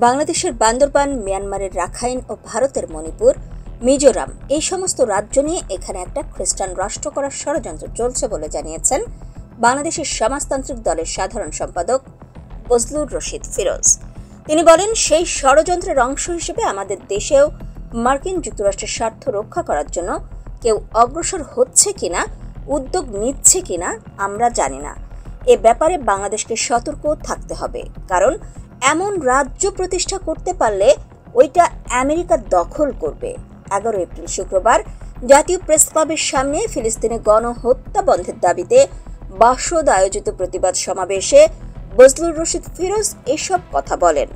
বাংলাদেশের বান্দরবান, মিয়ানমারের রাখাইন ও ভারতের মণিপুর, মিজোরাম এই সমস্ত রাজ্য নিয়ে এখানে একটা খ্রিস্টান রাষ্ট্র করার ষড়যন্ত্র চলছে বলে জানিয়েছেন বাংলাদেশের সমাজতান্ত্রিক দলের সাধারণ সম্পাদক বজলুর রশিদ ফিরোজ। তিনি বলেন, সেই ষড়যন্ত্রের অংশ হিসেবে আমাদের দেশেও মার্কিন যুক্তরাষ্ট্রের স্বার্থ রক্ষা করার জন্য কেউ অগ্রসর হচ্ছে কিনা, উদ্যোগ নিচ্ছে কিনা আমরা জানি না। এ ব্যাপারে বাংলাদেশকে সতর্ক থাকতে হবে, কারণ এমন রাজ্য প্রতিষ্ঠা করতে পারলে ওইটা আমেরিকা দখল করবে। 11 এপ্রিল শুক্রবার জাতীয় প্রেস ক্লাবের সামনে ফিলিস্তিনে গণহত্যা বন্ধের দাবিতে বাসদ আয়োজিত প্রতিবাদ সমাবেশে বজলুর রশিদ ফিরোজ এসব কথা বলেন।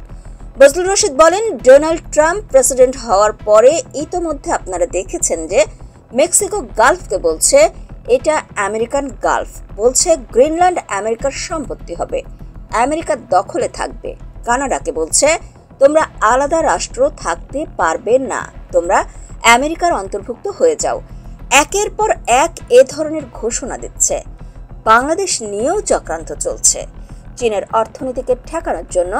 বজলুর রশিদ বলেন, ডোনাল্ড ট্রাম্প প্রেসিডেন্ট হওয়ার পরে ইতোমধ্যে আপনারা দেখেছেন যে মেক্সিকো গালফকে বলছে এটা আমেরিকান গালফ, বলছে গ্রিনল্যান্ড আমেরিকার সম্পত্তি হবে, আমেরিকার দখলে থাকবে। কানাডাকে বলছে তোমরা আলাদা রাষ্ট্র থাকতে পারবে না, তোমরা আমেরিকার অন্তর্ভুক্ত হয়ে যাও। একের পর এক এ ধরনের ঘোষণা দিচ্ছে। বাংলাদেশ নিয়েও চক্রান্ত চলছে। চীনের অর্থনীতিকে ঠেকানোর জন্য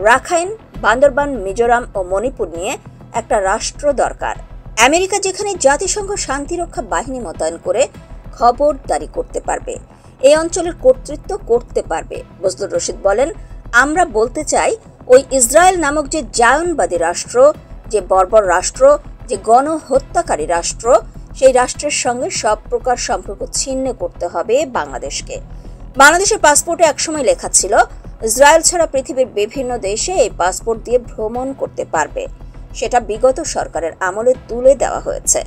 রাখাইন, বান্দরবান, মিজোরাম ও মণিপুর নিয়ে একটা রাষ্ট্র দরকার। আমেরিকা যেখানে জাতিসংঘ শান্তিরক্ষা বাহিনী মোতায়েন করে খবরদারি করতে পারবে, এই অঞ্চলের কর্তৃত্ব করতে পারবে। বজলুর রশিদ বলেন, আমরা বলতে চাই ওই ইসরায়েল নামক যে জায়নবাদী রাষ্ট্র, যে বর্বর রাষ্ট্র, যে গণহত্যাকারী রাষ্ট্র, সেই রাষ্ট্রের সঙ্গে সব প্রকার সম্পর্ক ছিন্ন করতে হবে বাংলাদেশকে। বাংলাদেশের পাসপোর্টে একসময় লেখা ছিল ইসরায়েল ছাড়া পৃথিবীর বিভিন্ন দেশে এই পাসপোর্ট দিয়ে ভ্রমণ করতে পারবে। সেটা বিগত সরকারের আমলে তুলে দেওয়া হয়েছে।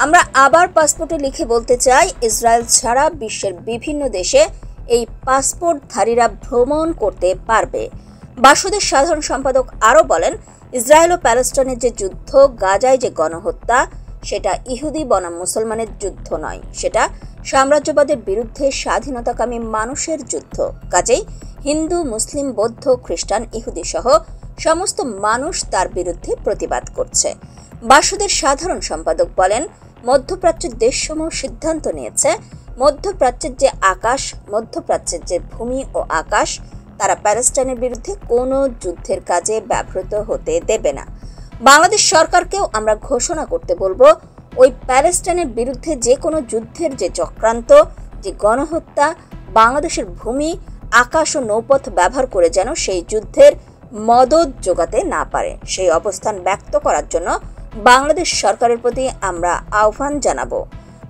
আমরা আবার পাসপোর্টে লিখে বলতে চাই, ইসরায়েল ছাড়া বিশ্বের বিভিন্ন দেশে এই পাসপোর্টধারীরা ভ্রমণ করতে পারবে। বাসদের সাধারণ সম্পাদক আরও বলেন, ইসরায়েল ও প্যালেস্টাইনের যে যুদ্ধ, গাজায় যে গণহত্যা, সেটা ইহুদি বনাম মুসলমানের যুদ্ধ নয়, সেটা সাম্রাজ্যবাদের বিরুদ্ধে স্বাধীনতাকামী মানুষের যুদ্ধ। কাজেই হিন্দু, মুসলিম, বৌদ্ধ, খ্রিস্টান, ইহুদি সহ সমস্ত মানুষ তার বিরুদ্ধে প্রতিবাদ করছে। বাসদের সাধারণ সম্পাদক বলেন, মধ্যপ্রাচ্যের দেশসমূহ সিদ্ধান্ত নিয়েছে মধ্যপ্রাচ্যের যে আকাশ, মধ্যপ্রাচ্যের যে ভূমি ও আকাশ, তারা প্যালেস্টাইনের বিরুদ্ধে কোনো যুদ্ধের কাজে ব্যবহৃত হতে দেবে না। বাংলাদেশ সরকারকেও আমরা ঘোষণা করতে বলবো, ওই প্যালেস্টাইনের বিরুদ্ধে যে কোনো যুদ্ধের যে চক্রান্ত, যে গণহত্যা, বাংলাদেশের ভূমি, আকাশ ও নৌপথ ব্যবহার করে যেন সেই যুদ্ধের মদদ জোগাতে না পারে। সেই অবস্থান ব্যক্ত করার জন্য বাংলাদেশ সরকারের প্রতি আমরা আহ্বান জানাবো।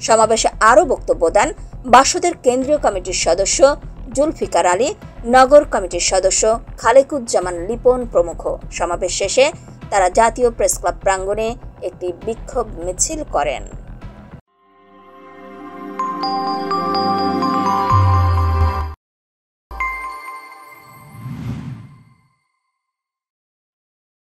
সমাবেশে আরও বক্তব্য দেন বাসদের কেন্দ্রীয় কমিটির সদস্য জুলফিকার আলী, নগর কমিটির সদস্য খালেকুজ্জামান লিপন প্রমুখ। সমাবেশ শেষে তারা জাতীয় প্রেস ক্লাব প্রাঙ্গণে একটি বিক্ষোভ মিছিল করেন।